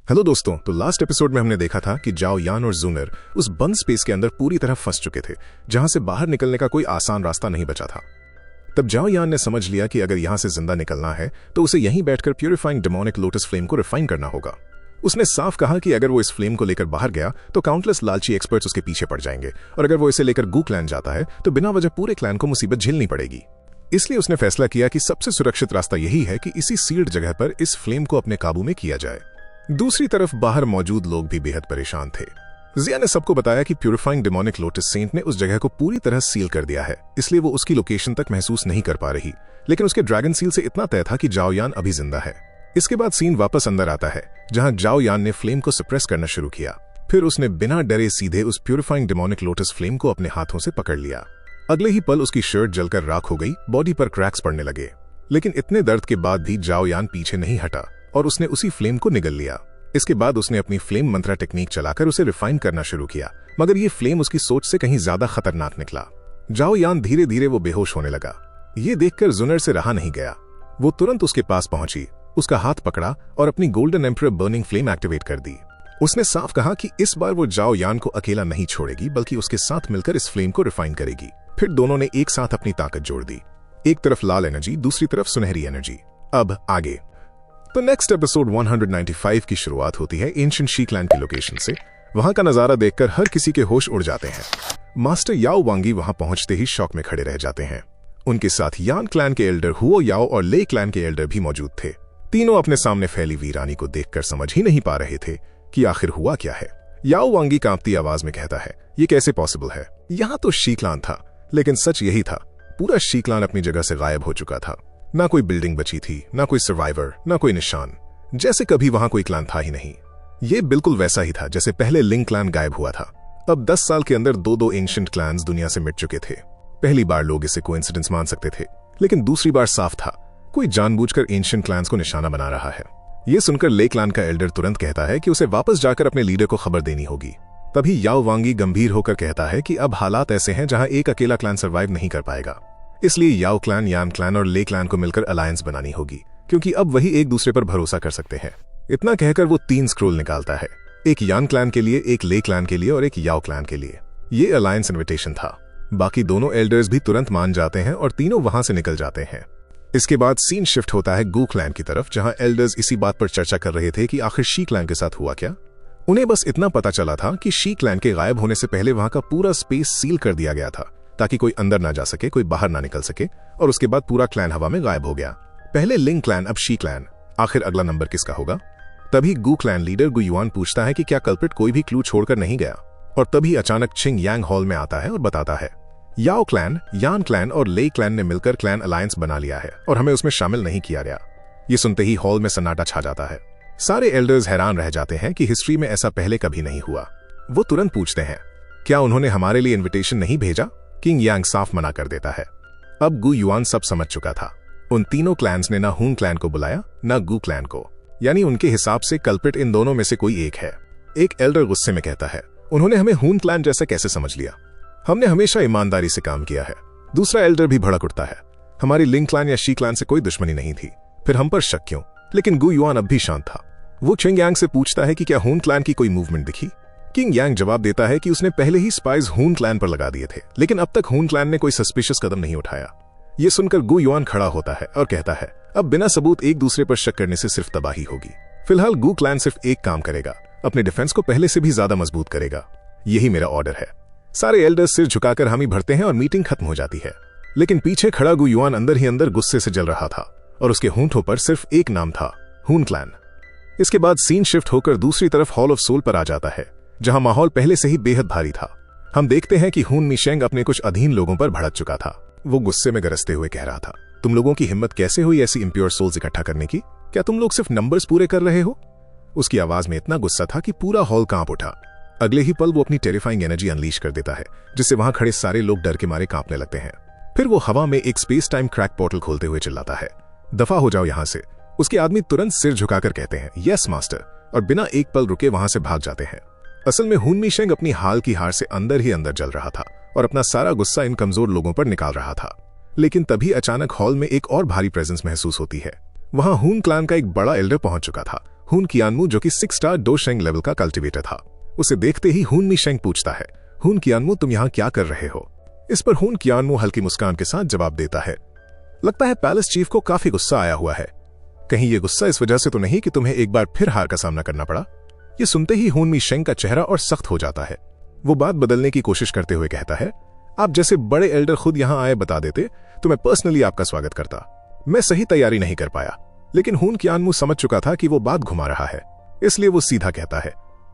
Hello दोस्तों, तो last episode में हमने देखा था कि जाओ यान और जूनर उस बंद स्पेस के अंदर पूरी तरह फंस चुके थे, जहां से बाहर निकलने का कोई आसान रास्ता नहीं बचा था। तब जाओ यान ने समझ लिया कि अगर यहां से जिंदा निकलना है तो उसे यहीं बैठकर प्यूरिफाइंग डेमोनिक लोटस फ्लेम को रिफाइन करना होगा। उसने साफ कहा कि अगर वो इस फ्लेम को लेकर बाहर गया तो काउंटलेस लालची एक्सपर्ट्स उसके पीछे पड़ जाएंगे, और अगर वो इसे लेकर गू क्लैन जाता है तो बिना वजह पूरे क्लैन को मुसीबत झेलनी पड़ेगी। इसलिए उसने फैसला किया कि सबसे सुरक्षित रास्ता यही है कि इसी सील्ड जगह पर इस फ्लेम को अपने काबू में किया जाए। दूसरी तरफ बाहर मौजूद लोग भी बेहद परेशान थे। जिया ने सबको बताया कि प्यूरिफाइंग डेमोनिक लोटस सेंट ने उस जगह को पूरी तरह सील कर दिया है, इसलिए वो उसकी लोकेशन तक महसूस नहीं कर पा रही। लेकिन उसके ड्रैगन सील से इतना तय था कि जाओ यान अभी जिंदा है। इसके बाद सीन वापस अंदर आता है, जहां जाओ यान ने फ्लेम को सप्रेस करना शुरू किया। फिर उसने बिना डरे सीधे उस प्यूरिफाइंग डेमोनिक लोटस फ्लेम को अपने हाथों से पकड़ लिया। अगले ही पल उसकी शर्ट जलकर राख हो गई, बॉडी पर क्रैक्स पड़ने लगे। लेकिन इतने दर्द के बाद भी जाओ यान पीछे नहीं हटा और उसने उसी फ्लेम को निगल लिया। इसके बाद उसने अपनी फ्लेम मंत्रा टेक्निक चलाकर उसे रिफाइन करना शुरू किया, मगर ये फ्लेम उसकी सोच से कहीं ज्यादा खतरनाक निकला। जाओ यान धीरे धीरे वो बेहोश होने लगा। ये देखकर जुनर से रहा नहीं गया। वो तुरंत उसके पास पहुंची, उसका हाथ पकड़ा और अपनी golden emperor burning flame activate कर दी। उसने साफ कहा कि इस बार वो जाओ यान को अकेला नहीं छोड़ेगी, बल्कि उसके साथ मिलकर इस फ्लेम को रिफाइन करेगी। फिर दोनों ने एक साथ अपनी ताकत जोड़ दी, एक तरफ लाल एनर्जी, दूसरी तरफ सुनहरी एनर्जी। अब आगे तो नेक्स्ट एपिसोड 195 की शुरुआत होती है एंशिएंट शी क्लैन की लोकेशन से। वहां का नजारा देखकर हर किसी के होश उड़ जाते हैं। मास्टर याओ वांगी वहां पहुंचते ही शॉक में खड़े रह जाते हैं। उनके साथ यान क्लैन के एल्डर हुओ याओ और ले क्लैन के एल्डर भी मौजूद थे। तीनों अपने सामने फैली वीरानी को देखकर समझ ही नहीं पा रहे थे कि आखिर हुआ क्या है। याओ वांगी कांपती आवाज में कहता है, ये कैसे पॉसिबल है? यहाँ तो शी क्लैन था, लेकिन सच यही था, पूरा शी क्लैन अपनी जगह से गायब हो चुका था। ना कोई बिल्डिंग बची थी, ना कोई सर्वाइवर, ना कोई निशान, जैसे कभी वहां कोई क्लैन था ही नहीं। ये बिल्कुल वैसा ही था जैसे पहले लिंग क्लैन गायब हुआ था। अब 10 साल के अंदर दो एंशिएंट क्लैन्स दुनिया से मिट चुके थे। पहली बार लोग इसे कोइंसिडेंस मान सकते थे, लेकिन दूसरी बार साफ था, कोई जानबूझकर एंशिएंट क्लैन्स को निशाना बना रहा है। ये सुनकर ले क्लैन का एल्डर तुरंत कहता है कि उसे वापस जाकर अपने लीडर को खबर देनी होगी। तभी याओ वांगी गंभीर होकर कहता है कि अब हालात ऐसे हैं जहां एक अकेला क्लैन सर्वाइव नहीं कर पाएगा, इसलिए याओ क्लैन, यान क्लैन और ले क्लैन को मिलकर अलायंस बनानी होगी, क्योंकि अब वही एक दूसरे पर भरोसा कर सकते हैं। इतना कहकर वो 3 स्क्रोल निकालता है, एक यान क्लैन के लिए, एक ले क्लैन के लिए और एक याओ क्लैन के लिए। ये अलायंस इन्विटेशन था। बाकी दोनों एल्डर्स भी तुरंत मान जाते हैं और तीनों वहां से निकल जाते हैं। इसके बाद सीन शिफ्ट होता है गू क्लैन की तरफ, जहां एल्डर्स इसी बात पर चर्चा कर रहे थे कि आखिर शी क्लैन के साथ हुआ क्या। उन्हें बस इतना पता चला था कि शी क्लैन के गायब होने से पहले वहां का पूरा स्पेस सील कर दिया गया था, ताकि कोई अंदर ना जा सके, कोई बाहर ना निकल सके, और उसके बाद पूरा क्लैन हवा में गायब हो गया। पहले लिंग क्लैन, अब शी क्लैन। आखिर अगला नंबर किसका होगा? तभी गू क्लैन लीडर गु युआन पूछता है कि क्या कल्प्रिट कोई भी क्लू छोड़कर नहीं गया, और तभी अचानक चिंग यांग हॉल में आता है और बताता है, याओ क्लैन, यान क्लैन और ले क्लैन ने मिलकर क्लैन अलायंस बना लिया है और हमें उसमें शामिल नहीं किया गया। ये सुनते ही हॉल में सन्नाटा छा जाता है। सारे एल्डर्स हैरान रह जाते हैं कि हिस्ट्री में ऐसा पहले कभी नहीं हुआ। वो तुरंत पूछते हैं, क्या उन्होंने हमारे लिए इन्विटेशन नहीं भेजा? किंग यांग साफ मना कर देता है। अब गु युआन सब समझ चुका था। उन तीनों क्लैन्स ने ना हून क्लैन को बुलाया, ना गु क्लैन को, यानी उनके हिसाब से कल्प्रिट इन दोनों में से कोई एक है। एक एल्डर गुस्से में कहता है, उन्होंने हमें हून क्लैन जैसा कैसे समझ लिया? हमने हमेशा ईमानदारी से काम किया है। दूसरा एल्डर भी भड़क उठता है, हमारी लिंग क्लैन या शी क्लैन से कोई दुश्मनी नहीं थी, फिर हम पर शक क्यों? लेकिन गु युआन अब भी शांत था। वो चिंग यांग से पूछता है कि क्या हून क्लैन की कोई मूवमेंट दिखी? किंग यांग जवाब देता है कि उसने पहले ही स्पाइस हून क्लैन पर लगा दिए थे, लेकिन अब तक हून क्लैन ने कोई सस्पिशियस कदम नहीं उठाया। ये सुनकर गु युआन खड़ा होता है और कहता है, अब बिना सबूत एक दूसरे पर शक करने से सिर्फ तबाही होगी। फिलहाल गु क्लैन सिर्फ एक काम करेगा, अपने डिफेंस को पहले से भी ज्यादा मजबूत करेगा। यही मेरा ऑर्डर है। सारे एल्डर्स सिर झुकाकर हामी भरते हैं और मीटिंग खत्म हो जाती है। लेकिन पीछे खड़ा गु युआन अंदर ही अंदर गुस्से से जल रहा था और उसके होंठों पर सिर्फ एक नाम था, हून क्लैन। इसके बाद सीन शिफ्ट होकर दूसरी तरफ हॉल ऑफ सोल पर आ जाता है, जहां माहौल पहले से ही बेहद भारी था। हम देखते हैं कि हून मिशेंग अपने कुछ अधीन लोगों पर भड़क चुका था। वो गुस्से में गरजते हुए कह रहा था, तुम लोगों की हिम्मत कैसे हुई ऐसी इम्प्योर सोल्स इकट्ठा करने की? क्या तुम लोग सिर्फ नंबर्स पूरे कर रहे हो? उसकी आवाज में इतना गुस्सा था कि पूरा हॉल कांप उठा। अगले ही पल वो अपनी टेरिफाइंग एनर्जी अनलीश कर देता है, जिससे वहां खड़े सारे लोग डर के मारे कांपने लगते हैं। फिर वो हवा में एक स्पेस टाइम क्रैक पोर्टल खोलते हुए चिल्लाता है, दफा हो जाओ यहां से। उसके आदमी तुरंत सिर झुकाकर कहते हैं, यस मास्टर, और बिना एक पल रुके वहां से भाग जाते हैं। असल में हून मिशेंग अपनी हाल की हार से अंदर ही अंदर जल रहा था और अपना सारा गुस्सा इन कमजोर लोगों पर निकाल रहा था। लेकिन तभी अचानक हॉल में एक और भारी प्रेजेंस महसूस होती है। वहां हून क्लैन का एक बड़ा एल्डर पहुंच चुका था हुन कियानमू जो कि 6 स्टार डो शेंग लेवल का कल्टिवेटर था। उसे देखते ही हुन मी शेंग पूछता है, हुन कियानमू तुम यहाँ क्या कर रहे हो? इस पर हुन कियानमू हल्की मुस्कान के साथ जवाब देता है, लगता है पैलेस चीफ को काफी गुस्सा आया हुआ है। कहीं ये गुस्सा इस वजह से तो नहीं कि तुम्हें एक बार फिर हार का सामना करना पड़ा? ये सुनते ही हुन मी शेंग का चेहरा और सख्त हो जाता है। वो बात बदलने की कोशिश करते हुए कहता है, आप जैसे बड़े एल्डर खुद यहाँ आए बता देते तो मैं पर्सनली आपका स्वागत करता। मैं सही तैयारी नहीं कर पाया। लेकिन हुन कियानमू समझ चुका था कि वो बात घुमा रहा है, इसलिए वो सीधा कहता है,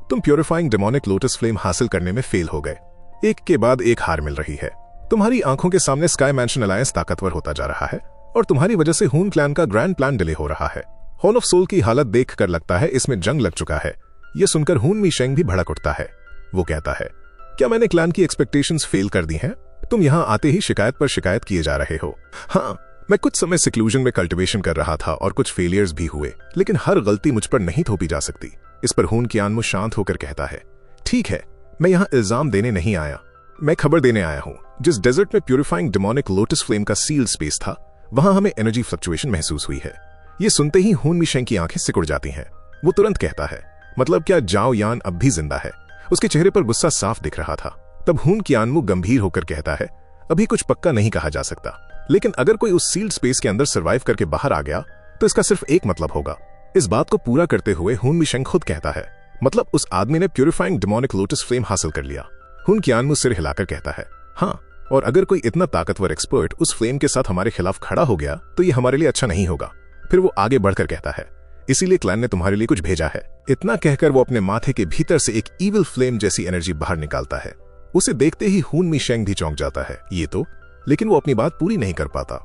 तुम प्योरीफाइंग डेमोनिक लोटस फ्लेम हासिल करने में फेल हो गए। एक के बाद एक हार मिल रही है। तुम्हारी आंखों के सामने स्काई मैंशन अलायंस ताकतवर होता जा रहा है और तुम्हारी वजह से हुन क्लैन का ग्रैंड प्लान डिले हो रहा है। हॉल ऑफ सोल की हालत देखकर लगता है इसमें जंग लग चुका है। यह सुनकर हुन मी शेंग भी भड़क उठता है। वो कहता है, क्या मैंने क्लैन की एक्सपेक्टेशंस फेल कर दी हैं? तुम यहाँ आते ही शिकायत पर शिकायत किए जा रहे हो। हाँ, मैं कुछ समय सिक्लूजन में कल्टिवेशन कर रहा था और कुछ फेलियर्स भी हुए, लेकिन हर गलती मुझ पर नहीं थोपी जा सकती। इस पर हुन कियानमू शांत होकर कहता है, ठीक है, मैं यहाँ इल्जाम देने नहीं आया, मैं खबर देने आया हूँ। जिस डेजर्ट में प्यूरिफाइंग डेमोनिक लोटस फ्लेम का सील्ड स्पेस था, वहां हमें एनर्जी फ्लक्चुएशन महसूस हुई है। ये सुनते ही हुन मी शेंग की आंखें सिकुड़ जाती हैं। वो तुरंत कहता है, मतलब क्या जाओ यान अब भी जिंदा है? उसके चेहरे पर गुस्सा साफ दिख रहा था। तब हुन कियानमू गंभीर होकर कहता है, अभी कुछ पक्का नहीं कहा जा सकता, लेकिन अगर कोई उस सील्ड स्पेस के अंदर सर्वाइव करके बाहर आ गया तो इसका सिर्फ एक मतलब होगा। इस बात को पूरा करते हुए हुन मी शेंग खुद कहता है, मतलब उस आदमी ने प्यूरिफाइंग डेमोनिक लोटस फ्लेम हासिल कर लिया। हुन कियानमू सिर हिलाकर कहता है, हाँ, और अगर कोई इतना ताकतवर एक्सपर्ट उस फ्लेम के साथ हमारे खिलाफ खड़ा हो गया तो ये हमारे लिए अच्छा नहीं होगा। फिर वो आगे बढ़कर कहता है, इसीलिए क्लैन ने तुम्हारे लिए कुछ भेजा है। इतना कहकर वो अपने माथे के भीतर से एक ईविल फ्लेम जैसी एनर्जी बाहर निकालता है। उसे देखते ही हुन मी शेंग भी चौंक जाता है, ये तो, लेकिन वो अपनी बात पूरी नहीं कर पाता।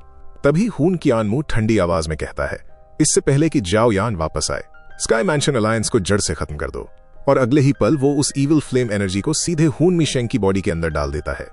तभी हुन कियानमू ठंडी आवाज में कहता है, इससे पहले कि जाओ यान वापस आए, स्काई मैंशन अलायंस को जड़ से खत्म कर दो। और अगले ही पल वो उस ईविल फ्लेम एनर्जी को सीधे हुन मी शेंग की बॉडी के अंदर डाल देता है।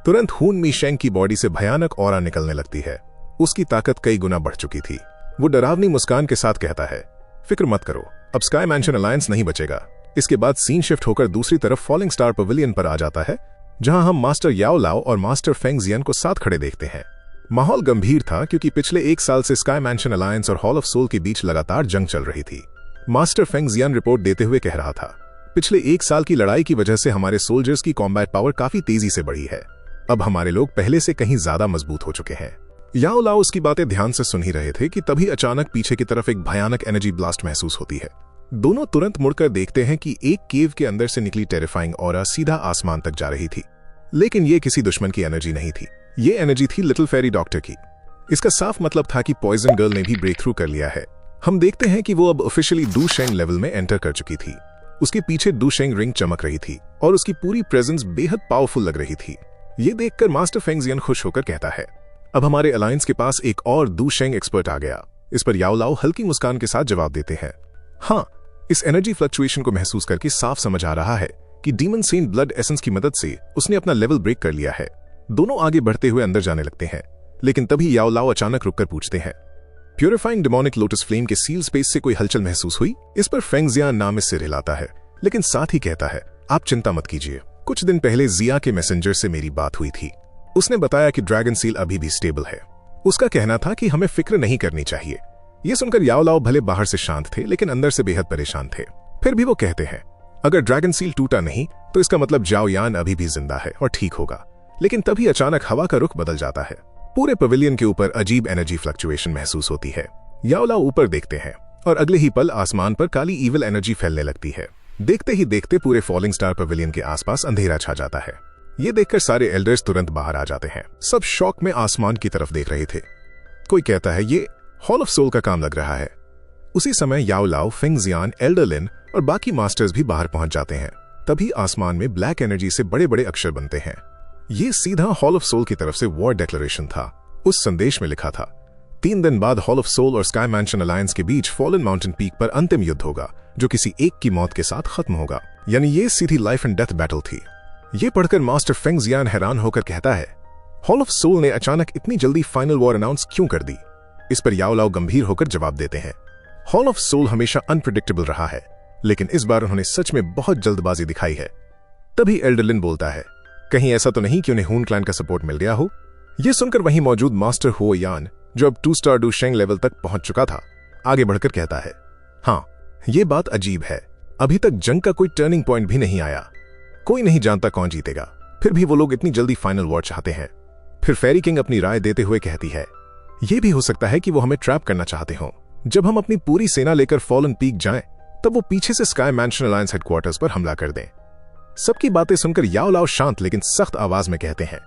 तुरंत हुन मी शेंग की बॉडी से भयानक ऑरा निकलने लगती है। उसकी ताकत कई गुना बढ़ चुकी थी। वो डरावनी मुस्कान के साथ कहता है, फिक्र मत करो, अब स्काई मैंशन अलायंस नहीं बचेगा। इसके बाद सीन शिफ्ट होकर दूसरी तरफ फॉलिंग स्टार पवेलियन पर आ जाता है, जहां हम मास्टर याओ लाओ और मास्टर फेंग जियन को साथ खड़े देखते हैं। माहौल गंभीर था क्योंकि पिछले 1 साल से स्काई मैंशन अलायंस और हॉल ऑफ सोल के बीच लगातार जंग चल रही थी। मास्टर फेंग जियन रिपोर्ट देते हुए कह रहा था, पिछले 1 साल की लड़ाई की वजह से हमारे सोल्जर्स की कॉम्बैट पावर काफी तेजी से बढ़ी है। अब हमारे लोग पहले से कहीं ज्यादा मजबूत हो चुके हैं। याओ लाओ उसकी बातें ध्यान से सुन ही रहे थे कि तभी अचानक पीछे की तरफ एक भयानक एनर्जी ब्लास्ट महसूस होती है। दोनों तुरंत मुड़कर देखते हैं कि एक केव के अंदर से निकली टेरिफाइंग ऑरा सीधा आसमान तक जा रही थी। लेकिन ये किसी दुश्मन की एनर्जी नहीं थी, ये एनर्जी थी लिटिल फेरी डॉक्टर की। इसका साफ मतलब था कि पॉइजन गर्ल ने भी ब्रेक थ्रू कर लिया है। हम देखते हैं कि वो अब ऑफिशियली डू शेंग लेवल में एंटर कर चुकी थी। उसके पीछे डू शेंग रिंग चमक रही थी और उसकी पूरी प्रेजेंस बेहद पावरफुल लग रही थी। ये देखकर मास्टर फेंग जियन खुश होकर कहता है, अब हमारे अलायंस के पास एक और डू शेंग एक्सपर्ट आ गया। इस पर याओ लाओ हल्की मुस्कान के साथ जवाब देते हैं, हाँ, इस एनर्जी फ्लक्चुएशन को महसूस करके साफ समझ आ रहा है कि डीमन सेंट ब्लड एसेंस की मदद से उसने अपना लेवल ब्रेक कर लिया है। दोनों आगे बढ़ते हुए अंदर जाने लगते हैं, लेकिन तभी याओ लाओ अचानक रुककर पूछते हैं, प्यूरिफाइंग डेमोनिक लोटस फ्लेम के सील स्पेस से कोई हलचल महसूस हुई? इस पर फेंग जियान नाम सिर हिलाता है, लेकिन साथ ही कहता है, आप चिंता मत कीजिए, कुछ दिन पहले जिया के मैसेंजर से मेरी बात हुई थी। उसने बताया कि ड्रैगन सील अभी भी स्टेबल है। उसका कहना था कि हमें फिक्र नहीं करनी चाहिए। ये सुनकर याओ लाओ भले बाहर से शांत थे, लेकिन अंदर से बेहद परेशान थे। फिर भी वो कहते हैं, अगर ड्रैगन सील टूटा नहीं तो इसका मतलब जाओ यान अभी भी जिंदा है और ठीक होगा। लेकिन तभी अचानक हवा का रुख बदल जाता है। पूरे पवेलियन के ऊपर अजीब एनर्जी फ्लक्चुएशन महसूस होती है। याओ लाओ ऊपर देखते हैं और अगले ही पल आसमान पर काली ईविल एनर्जी फैलने लगती है। देखते ही देखते पूरे फॉलिंग स्टार पवेलियन के आसपास अंधेरा छा जाता है। ये देखकर सारे एल्डर्स तुरंत बाहर आ जाते हैं। सब शॉक में आसमान की तरफ देख रहे थे। कोई कहता है, ये हॉल ऑफ सोल का काम लग रहा है। उसी समय याओ लाओ, फेंग जियान, एल्डर लिन और बाकी मास्टर्स भी बाहर पहुंच जाते हैं। तभी आसमान में ब्लैक एनर्जी से बड़े बड़े अक्षर बनते हैं। ये सीधा हॉल ऑफ सोल की तरफ से वॉर डिक्लेरेशन था। उस संदेश में लिखा था, 3 दिन बाद हॉल ऑफ सोल और स्काई मैंशन अलायंस के बीच फॉलन माउंटेन पीक पर अंतिम युद्ध होगा, जो किसी एक की मौत के साथ खत्म होगा। यानी ये सीधी लाइफ एंड डेथ बैटल थी। ये पढ़कर मास्टर फेंग जियान हैरान होकर कहता है, हॉल ऑफ सोल ने अचानक इतनी जल्दी फाइनल वॉर अनाउंस क्यों कर दी? इस पर याओ लाओ गंभीर होकर जवाब देते हैं, हॉल ऑफ सोल हमेशा अनप्रेडिक्टेबल रहा है, लेकिन इस बार उन्होंने सच में बहुत जल्दबाजी दिखाई है। तभी एल्डर लिन बोलता है, कहीं ऐसा तो नहीं कि उन्हें हून क्लैन का सपोर्ट मिल गया हो? यह सुनकर वहीं मौजूद मास्टर हुओ यान, जो अब 2 स्टार डू शेंग लेवल तक पहुंच चुका था, आगे बढ़कर कहता है, हाँ, ये बात अजीब है, अभी तक जंग का कोई टर्निंग पॉइंट भी नहीं आया, कोई नहीं जानता कौन जीतेगा, फिर भी वो लोग इतनी जल्दी फाइनल वॉर चाहते हैं। फिर फेरी किंग अपनी राय देते हुए कहती है, यह भी हो सकता है कि वो हमें ट्रैप करना चाहते हों। जब हम अपनी पूरी सेना लेकर फॉलन पीक जाएं, तब वो पीछे से स्काई मैंशन अलायंस हेडक्वार्टर्स पर हमला कर दें। सबकी बातें सुनकर याओ लाओ शांत लेकिन सख्त आवाज में कहते हैं,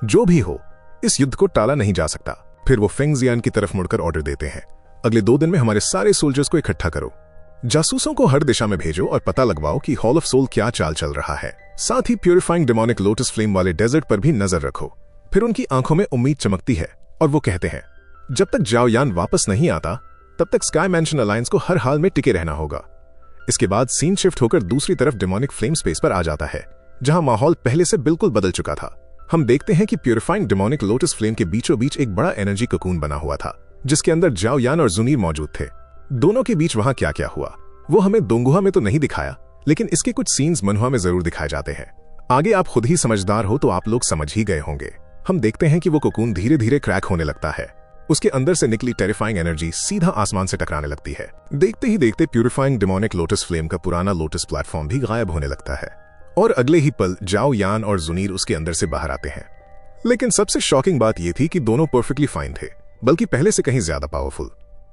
जो भी हो, इस युद्ध को टाला नहीं जा सकता। फिर वो फेंग जियान की तरफ मुड़कर ऑर्डर देते हैं, अगले 2 दिन में हमारे सारे सोल्जर्स को इकट्ठा करो, जासूसों को हर दिशा में भेजो और पता लगवाओ कि हॉल ऑफ सोल क्या चाल चल रहा है। साथ ही प्यूरिफाइंग डेमोनिक लोटस फ्लेम वाले डेजर्ट पर भी नजर रखो। फिर उनकी आंखों में उम्मीद चमकती है और वो कहते हैं, जब तक जाओ यान वापस नहीं आता तब तक स्काई मैंशन अलायंस को हर हाल में टिके रहना होगा। इसके बाद सीन शिफ्ट होकर दूसरी तरफ डेमोनिक फ्लेम स्पेस पर आ जाता है, जहां माहौल पहले से बिल्कुल बदल चुका था। हम देखते हैं कि प्यूरिफाइंग डेमोनिक लोटस फ्लेम के बीचों बीच एक बड़ा एनर्जी कोकून बना हुआ था, जिसके अंदर जाओ यान और जुनीर मौजूद थे। दोनों के बीच वहां क्या क्या हुआ वो हमें दोंगुहा में तो नहीं दिखाया, लेकिन इसके कुछ सीन्स मनहुआ में जरूर दिखाए जाते हैं। आगे आप खुद ही समझदार हो तो आप लोग समझ ही गए होंगे। हम देखते हैं कि वो कोकून धीरे धीरे क्रैक होने लगता है, उसके अंदर से निकली टेरिफाइंग एनर्जी सीधा आसमान से टकराने लगती है। देखते ही देखते प्यूरिफाइंग डेमोनिक लोटस फ्लेम का पुराना लोटस प्लेटफॉर्म भी गायब होने लगता है और अगले ही पल जाओ यान और जुनीर उसके अंदर से बाहर आते हैं। लेकिन सबसे शॉकिंग बात यह थी कि दोनों परफेक्टली फाइन थे, बल्कि पहले से कहीं ज्यादा पावरफुल।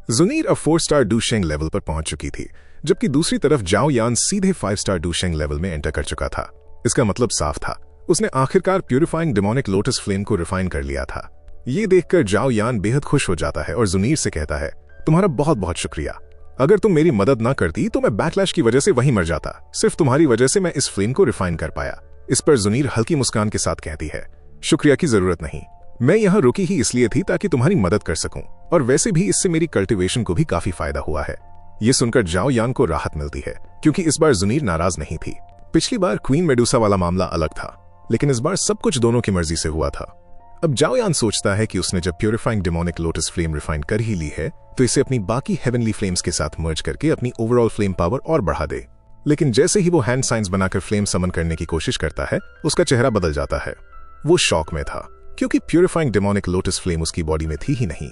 जुनीर अब 4 स्टार डूशेंग लेवल पर पहुंच चुकी थी, जबकि दूसरी तरफ जाओ यान सीधे 5 स्टार डूशेंग लेवल में एंटर कर चुका था। इसका मतलब साफ था, उसने आखिरकार प्यूरिफाइंग डेमोनिक लोटस फ्लेम को रिफाइन कर लिया था। ये देखकर जाओ यान बेहद खुश हो जाता है और जुनीर से कहता है, तुम्हारा बहुत बहुत शुक्रिया, अगर तुम मेरी मदद ना करती तो मैं बैकलैश की वजह से वहीं मर जाता। सिर्फ तुम्हारी वजह से मैं इस फ्लेम को रिफाइन कर पाया। इस पर जुनीर हल्की मुस्कान के साथ कहती है, शुक्रिया की जरूरत नहीं, मैं यहाँ रुकी ही इसलिए थी ताकि तुम्हारी मदद कर सकूं, और वैसे भी इससे मेरी कल्टीवेशन को भी काफी फायदा हुआ है। ये सुनकर जाओ यान को राहत मिलती है, क्योंकि इस बार जुनीर नाराज नहीं थी। पिछली बार क्वीन मेडुसा वाला मामला अलग था, लेकिन इस बार सब कुछ दोनों की मर्जी से हुआ था। अब जाओ यान सोचता है कि उसने जब purifying demonic lotus flame refine कर ही ली है, तो इसे अपनी बाकी हेवनली फ्लेम्स के साथ मर्ज करके अपनी ओवरऑल फ्लेम पावर और बढ़ा दे। लेकिन जैसे ही वो हैंड साइंस बनाकर फ्लेम समन करने की कोशिश करता है, उसका चेहरा बदल जाता है। वो शॉक में था, क्योंकि प्यूरिफाइंग डेमोनिक लोटस फ्लेम उसकी बॉडी में थी ही नहीं।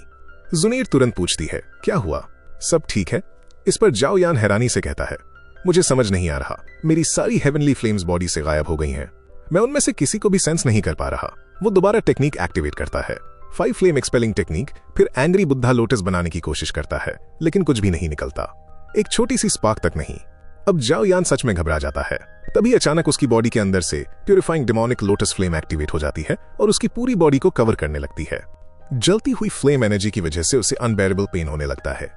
जुनीर तुरंत पूछती है, क्या हुआ, सब ठीक है? इस पर जाओ यान हैरानी से कहता है, मुझे समझ नहीं आ रहा, मेरी सारी हेवनली फ्लेम्स बॉडी से गायब हो गई हैं, मैं उनमें से किसी को भी सेंस नहीं कर पा रहा। वो दोबारा टेक्निक एक्टिवेट करता है, 5 फ्लेम एक्सपेलिंग टेक्निक, फिर एंग्री बुद्धा लोटस बनाने की कोशिश करता है, लेकिन कुछ भी नहीं निकलता, एक छोटी सी स्पार्क तक नहीं। अब जाओ यान सच में घबरा जाता है। तभी अचानक उसकी बॉडी के अंदर से purifying demonic lotus flame activate हो जाती है और उसकी पूरी बॉडी को कवर करने लगती है। जलती हुई फ्लेम एनर्जी की वजह से उसे अनबेरेबल पेन होने लगता है।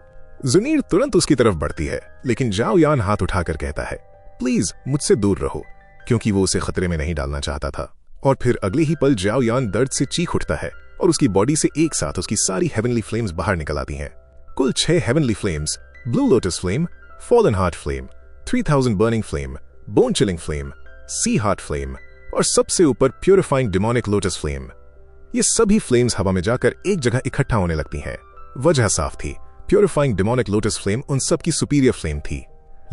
जुनीर तुरंत उसकी तरफ बढ़ती है, लेकिन जाओ यान हाथ उठाकर कहता है, प्लीज मुझसे दूर रहो, क्योंकि वो उसे खतरे में नहीं डालना चाहता था। और फिर अगले ही पल जाओ यान दर्द से चीख उठता है और उसकी बॉडी से एक साथ उसकी सारी हेवनली फ्लेम्स बाहर निकल आती हैं। कुल 6 heavenly flames, blue lotus flame, fallen heart flame, 3000 burning flame, bone chilling flame, sea heart flame और सबसे ऊपर प्यूरिफाइंग डेमोनिक लोटस फ्लेम। ये सभी फ्लेम्स हवा में जाकर एक जगह इकट्ठा होने लगती हैं। वजह साफ थी, प्यूरिफाइंग डेमोनिक लोटस फ्लेम उन सब की सुपीरियर फ्लेम थी।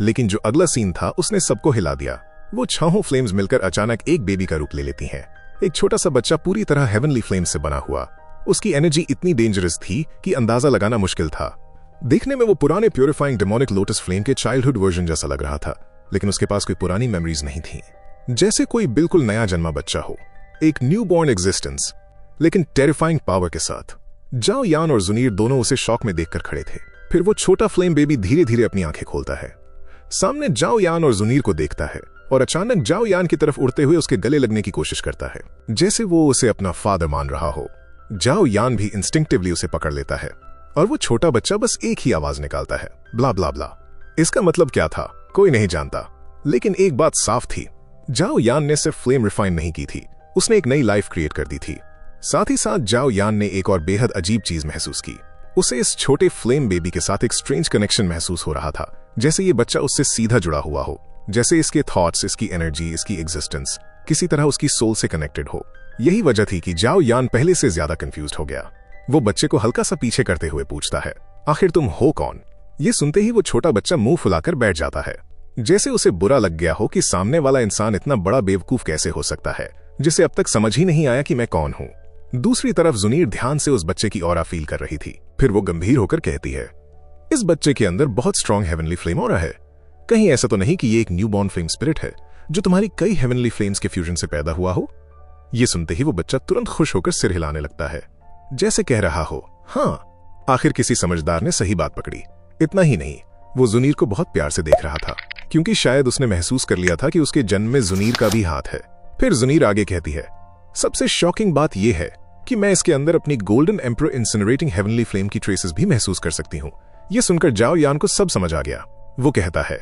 लेकिन जो अगला सीन था उसने सबको हिला दिया। वो 6 फ्लेम्स मिलकर अचानक एक बेबी का रूप ले लेती हैं। एक छोटा सा बच्चा पूरी तरह हेवनली फ्लेम्स से बना हुआ। उसकी एनर्जी इतनी डेंजरस थी कि अंदाजा लगाना मुश्किल था। देखने में वो पुराने प्यूरिफाइंग डेमोनिक लोटस फ्लेम के चाइल्डहुड वर्जन जैसा लग रहा था, लेकिन उसके पास कोई पुरानी मेमोरीज नहीं थी, जैसे कोई बिल्कुल नया जन्मा बच्चा हो, एक न्यू बॉर्न एग्जिस्टेंस, लेकिन टेरिफाइंग पावर के साथ। जाओ यान और जुनीर दोनों उसे शॉक में देखकर खड़े थे। फिर वो छोटा फ्लेम बेबी धीरे धीरे अपनी आंखें खोलता है, सामने जाओ यान और जुनीर को देखता है और अचानक जाओ यान की तरफ उड़ते हुए उसके गले लगने की कोशिश करता है, जैसे वो उसे अपना फादर मान रहा हो। जाओ यान भी इंस्टिंक्टिवली उसे पकड़ लेता है और वो छोटा बच्चा बस एक ही आवाज निकालता है, ब्ला ब्ला ब्ला। इसका मतलब क्या था कोई नहीं जानता, लेकिन एक बात साफ थी, जाओ यान ने सिर्फ फ्लेम रिफाइन नहीं की थी, उसने एक नई लाइफ क्रिएट कर दी थी। साथ ही साथ जाओ यान ने एक और बेहद अजीब चीज महसूस की। उसे इस छोटे फ्लेम बेबी के साथ एक स्ट्रेंज कनेक्शन महसूस हो रहा था, जैसे ये बच्चा उससे सीधा जुड़ा हुआ हो, जैसे इसके थॉट्स, इसकी एनर्जी, इसकी एग्जिस्टेंस किसी तरह उसकी सोल से कनेक्टेड हो। यही वजह थी कि जाओ यान पहले से ज्यादा कंफ्यूज्ड हो गया। वो बच्चे को हल्का सा पीछे करते हुए पूछता है, आखिर तुम हो कौन? ये सुनते ही वो छोटा बच्चा मुंह फुलाकर बैठ जाता है, जैसे उसे बुरा लग गया हो कि सामने वाला इंसान इतना बड़ा बेवकूफ कैसे हो सकता है, जिसे अब तक समझ ही नहीं आया कि मैं कौन हूं। दूसरी तरफ जुनीर ध्यान से उस बच्चे की ऑरा फील कर रही थी। फिर वो गंभीर होकर कहती है, इस बच्चे के अंदर बहुत स्ट्रॉन्ग हेवनली फ्लेम हो रहा है। कहीं ऐसा तो नहीं कि ये एक न्यूबॉर्न फ्लेम स्पिरिट है जो तुम्हारी कई हेवनली फ्लेम्स के फ्यूजन से पैदा हुआ हो। ये सुनते ही वो बच्चा तुरंत खुश होकर सिर हिलाने लगता है, जैसे कह रहा हो, हाँ, आखिर किसी समझदार ने सही बात पकड़ी। इतना ही नहीं, वो जुनीर को बहुत प्यार से देख रहा था, क्योंकि शायद उसने महसूस कर लिया था कि उसके जन्म में जुनीर का भी हाथ है। फिर जुनीर आगे कहती है, सबसे शॉकिंग बात यह है कि मैं इसके अंदर अपनी गोल्डन एम्परर इंसिनरेटिंग हेवनली फ्लेम की ट्रेसेस भी महसूस कर सकती हूँ। यह सुनकर जाओ यान को सब समझ आ गया। वो कहता है,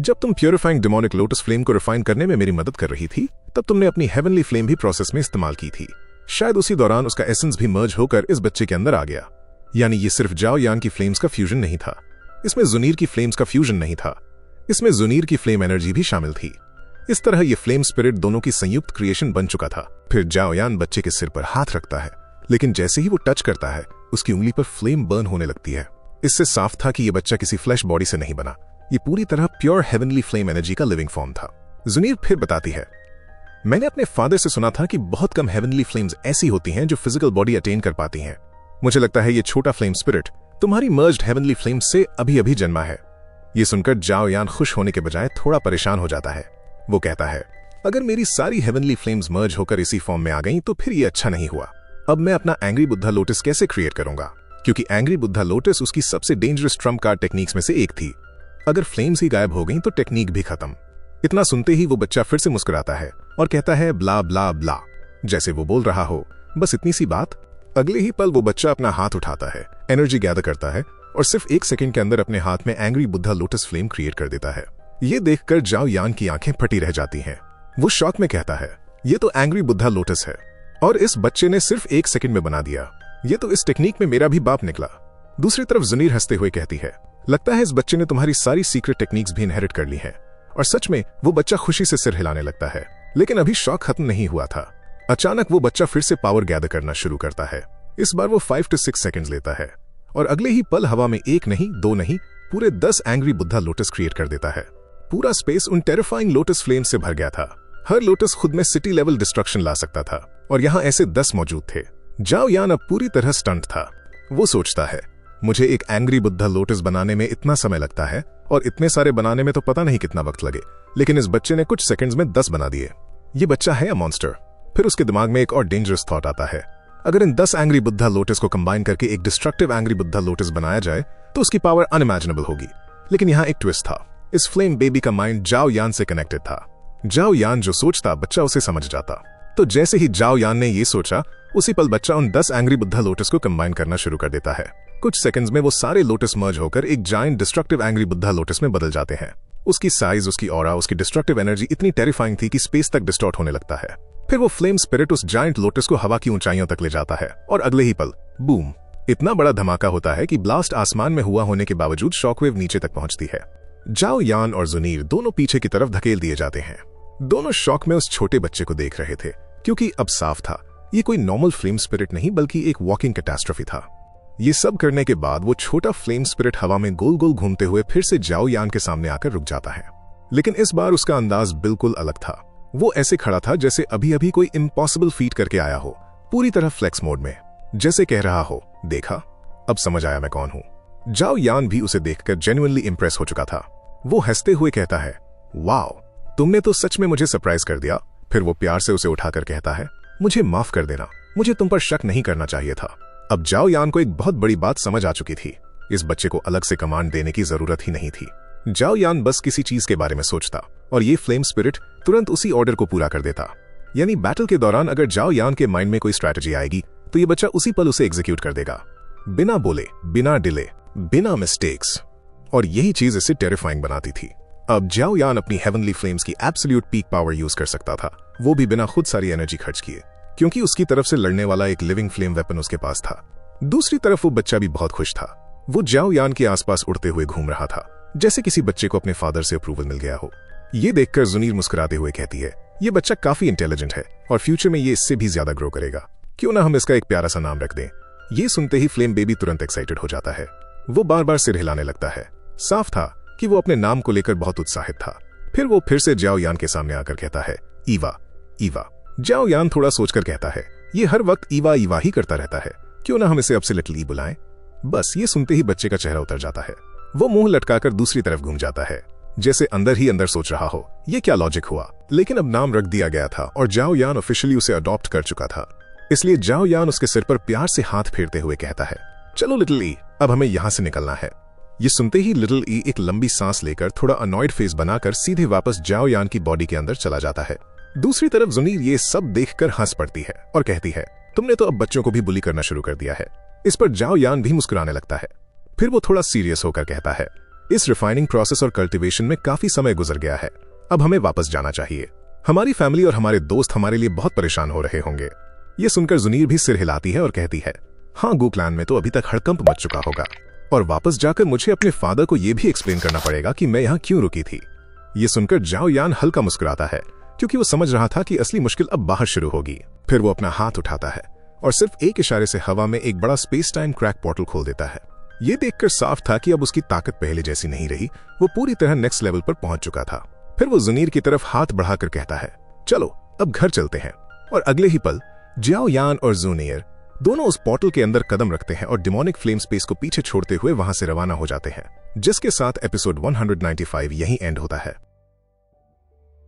जब तुम प्योरीफाइंग डेमोनिक लोटस फ्लेम को रिफाइन करने में मेरी मदद कर रही थी, तब तुमने अपनी हेवनली फ्लेम भी प्रोसेस में इस्तेमाल की थी। शायद उसी दौरान उसका एसेंस भी मर्ज होकर इस बच्चे के अंदर आ गया। यानी ये सिर्फ जाओ यान की फ्लेम्स का फ्यूजन नहीं था, इसमें जुनीर की फ्लेम्स का फ्यूजन नहीं था, इसमें जुनीर की फ्लेम एनर्जी भी शामिल थी। इस तरह ये फ्लेम स्पिरिट दोनों की संयुक्त क्रिएशन बन चुका था। फिर जाओ यान बच्चे के सिर पर हाथ रखता है, लेकिन जैसे ही वो टच करता है, उसकी उंगली पर फ्लेम बर्न होने लगती है। इससे साफ था कि यह बच्चा किसी फ्लैश बॉडी से नहीं बना, ये पूरी तरह प्योर हेवनली फ्लेम एनर्जी का लिविंग फॉर्म था। जुनीर फिर बताती है, मैंने अपने फादर से सुना था कि बहुत कम हेवनली फ्लेम्स ऐसी होती हैं जो फिजिकल बॉडी अटेन कर पाती हैं। मुझे लगता है ये छोटा फ्लेम स्पिरिट तुम्हारी मर्ज्ड हेवनली फ्लेम्स से अभी अभी जन्मा है। ये सुनकर जाओ यान खुश होने के बजाय थोड़ा परेशान हो जाता है। वो कहता है, अगर मेरी सारी हेवनली फ्लेम्स मर्ज होकर इसी फॉर्म में आ गईं तो फिर ये अच्छा नहीं हुआ। अब मैं अपना एंग्री बुद्धा लोटस कैसे क्रिएट करूंगा, क्योंकि एंग्री बुद्धा लोटस उसकी सबसे डेंजरस ट्रम्प कार्ड टेक्निक्स में से एक थी। अगर फ्लेम्स ही गायब हो गईं तो टेक्निक भी खत्म। इतना सुनते ही वो बच्चा फिर से मुस्कुराता है और कहता है, ब्ला ब्ला ब्ला, जैसे वो बोल रहा हो, बस इतनी सी बात। अगले ही पल वो बच्चा अपना हाथ उठाता है, एनर्जी गैदर करता है और सिर्फ 1 सेकंड के अंदर अपने हाथ में angry Buddha lotus flame create कर देता है। ये देखकर जाओ यान की आंखें फटी रह जाती हैं। वो शॉक में कहता है, ये तो एंग्री बुद्धा लोटस है और इस बच्चे ने सिर्फ 1 सेकंड में बना दिया। ये तो इस टेक्निक में मेरा भी बाप निकला। दूसरी तरफ जुनीर हंसते हुए कहती है, लगता है इस बच्चे ने तुम्हारी सारी सीक्रेट टेक्निक्स भी इनहेरिट कर ली हैं। और सच में वो बच्चा खुशी से सिर हिलाने लगता है। लेकिन अभी शॉक खत्म नहीं हुआ था। अचानक वो बच्चा फिर से पावर गैदर करना शुरू करता है। इस बार वो 5 to 6 सेकंड्स लेता है और अगले ही पल हवा में 1 नहीं 2 नहीं पूरे 10 एंग्री बुद्धा लोटस क्रिएट कर देता है। पूरा स्पेस उन टेरिफाइंग लोटस फ्लेम से भर गया था। हर लोटस खुद में सिटी लेवल डिस्ट्रक्शन ला सकता था और यहाँ ऐसे 10 मौजूद थे। जाओ यान अब पूरी तरह स्टंट था। वो सोचता है, मुझे एक एंग्री बुद्धा लोटस बनाने में इतना समय लगता है और इतने सारे बनाने में तो पता नहीं कितना वक्त लगे, लेकिन इस बच्चे ने कुछ सेकंड्स में 10 बना दिए। ये बच्चा है या मॉन्स्टर? फिर उसके दिमाग में एक और डेंजरस थॉट आता है, अगर इन 10 एंग्री बुद्धा लोटस को कंबाइन करके एक डिस्ट्रक्टिव एंग्री बुद्धा लोटस बनाया जाए तो उसकी पावर अनइमेजिनेबल होगी। लेकिन यहाँ एक ट्विस्ट था, इस फ्लेम बेबी का माइंड जाओ यान से कनेक्टेड था। जाओ यान जो सोचता बच्चा उसे समझ जाता। तो जैसे ही जाओ यान ने ये सोचा, उसी पल बच्चा उन 10 एंग्री बुद्धा लोटस को कंबाइन करना शुरू कर देता है। कुछ सेकंड्स में वो सारे लोटस मर्ज होकर एक giant destructive angry Buddha lotus में बदल जाते हैं। उसकी साइज, उसकी ऑरा, उसकी डिस्ट्रक्टिव एनर्जी इतनी टेरिफाइंग थी कि स्पेस तक डिस्टॉर्ट होने लगता है। फिर वो फ्लेम स्पिरिट उस जायंट लोटस को हवा की ऊंचाइयों तक ले जाता है और अगले ही पल बूम, इतना बड़ा धमाका होता है कि ब्लास्ट आसमान में हुआ होने के बावजूद शॉकवेव नीचे तक पहुंचती है। जाओ यान और जुनीर दोनों पीछे की तरफ धकेल दिए जाते हैं। दोनों शॉक में उस छोटे बच्चे को देख रहे थे, क्योंकि अब साफ था ये कोई नॉर्मल फ्लेम स्पिरिट नहीं बल्कि एक वॉकिंग कैटास्ट्रोफी था। ये सब करने के बाद वो छोटा फ्लेम स्पिरिट हवा में गोल गोल घूमते हुए फिर से जाओ यान के सामने आकर रुक जाता है। लेकिन इस बार उसका अंदाज बिल्कुल अलग था। वो ऐसे खड़ा था जैसे अभी अभी कोई इम्पॉसिबल फीट करके आया हो, पूरी तरह फ्लेक्स मोड में, जैसे कह रहा हो, देखा, अब समझ आया मैं कौन हूं। जाओ यान भी उसे देखकर जेन्युइनली इंप्रेस हो चुका था। वो हंसते हुए कहता है, वाओ, तुमने तो सच में मुझे सरप्राइज कर दिया। फिर वो प्यार से उसे उठाकर कहता है, मुझे माफ कर देना, मुझे तुम पर शक नहीं करना चाहिए था। अब जाओ यान को एक बहुत बड़ी बात समझ आ चुकी थी, इस बच्चे को अलग से कमांड देने की जरूरत ही नहीं थी। जाओ यान बस किसी चीज के बारे में सोचता और ये फ्लेम स्पिरिट तुरंत उसी ऑर्डर को पूरा कर देता। यानी बैटल के दौरान अगर जाओ यान के माइंड में कोई स्ट्रैटेजी आएगी तो ये बच्चा उसी पल उसे एग्जीक्यूट कर देगा, बिना बोले, बिना डिले, बिना मिस्टेक्स। और यही चीज इसे टेरिफाइंग बनाती थी। अब जाओ यान अपनी हेवनली फ्लेम्स की एब्सोल्यूट पीक पावर यूज कर सकता था, वो भी बिना खुद सारी एनर्जी खर्च किए, क्योंकि उसकी तरफ से लड़ने वाला एक लिविंग फ्लेम वेपन उसके पास था। दूसरी तरफ वो बच्चा भी बहुत खुश था। वो जाओ यान के आसपास उड़ते हुए घूम रहा था, जैसे किसी बच्चे को अपने फादर से अप्रूवल मिल गया हो। ये देखकर जुनीर मुस्कुराते हुए कहती है, ये बच्चा काफी इंटेलिजेंट है और फ्यूचर में ये इससे भी ज्यादा ग्रो करेगा। क्यों ना हम इसका एक प्यारा सा नाम रख दें। ये सुनते ही फ्लेम बेबी तुरंत एक्साइटेड हो जाता है। वो बार बार सिर हिलाने लगता है। साफ था कि वो अपने नाम को लेकर बहुत उत्साहित था। फिर वो फिर से जाओ यान के सामने आकर कहता है, ईवा, ईवा। जाओ यान थोड़ा सोचकर कहता है, ये हर वक्त ईवा ईवा ही करता रहता है, क्यों ना हम इसे अब से लिटिल ई बुलाएं। बस ये सुनते ही बच्चे का चेहरा उतर जाता है। वो मुंह लटकाकर दूसरी तरफ घूम जाता है, जैसे अंदर ही अंदर सोच रहा हो ये क्या लॉजिक हुआ। लेकिन अब नाम रख दिया गया था और जाओ यान ऑफिशियली उसे अडॉप्ट कर चुका था, इसलिए जाओ यान उसके सिर पर प्यार से हाथ फेरते हुए कहता है, चलो लिटिल ई, अब हमें यहां से निकलना है। ये सुनते ही लिटिल ई एक लंबी सांस लेकर थोड़ा अनॉयड फेस बनाकर सीधे वापस जाओ यान की बॉडी के अंदर चला जाता है। दूसरी तरफ जुनीर ये सब देखकर हंस पड़ती है और कहती है, तुमने तो अब बच्चों को भी बुली करना शुरू कर दिया है। इस पर जाओ यान भी मुस्कुराने लगता है। फिर वो थोड़ा सीरियस होकर कहता है, इस रिफाइनिंग प्रोसेस और कल्टीवेशन में काफी समय गुजर गया है, अब हमें वापस जाना चाहिए। हमारी फैमिली और हमारे दोस्त हमारे लिए बहुत परेशान हो रहे होंगे। ये सुनकर जुनीर भी सिर हिलाती है और कहती है, हाँ, गू क्लैन में तो अभी तक हड़कंप मच चुका होगा और वापस जाकर मुझे अपने फादर को यह भी एक्सप्लेन करना पड़ेगा कि मैं यहाँ क्यों रुकी थी। ये सुनकर जाओ यान हल्का मुस्कुराता है, क्योंकि वो समझ रहा था कि असली मुश्किल अब बाहर शुरू होगी। फिर वो अपना हाथ उठाता है और सिर्फ एक इशारे से हवा में एक बड़ा स्पेस टाइम क्रैक पोर्टल खोल देता है। ये देखकर साफ था कि अब उसकी ताकत पहले जैसी नहीं रही, वो पूरी तरह नेक्स्ट लेवल पर पहुंच चुका था। फिर वो जुनीर की तरफ हाथ बढ़ाकर कहता है, चलो अब घर चलते हैं। और अगले ही पल जाओ यान और जुनीर दोनों उस पोर्टल के अंदर कदम रखते हैं और डिमोनिक फ्लेम स्पेस को पीछे छोड़ते हुए वहां से रवाना हो जाते हैं, जिसके साथ एपिसोड 195 यहीं एंड होता है।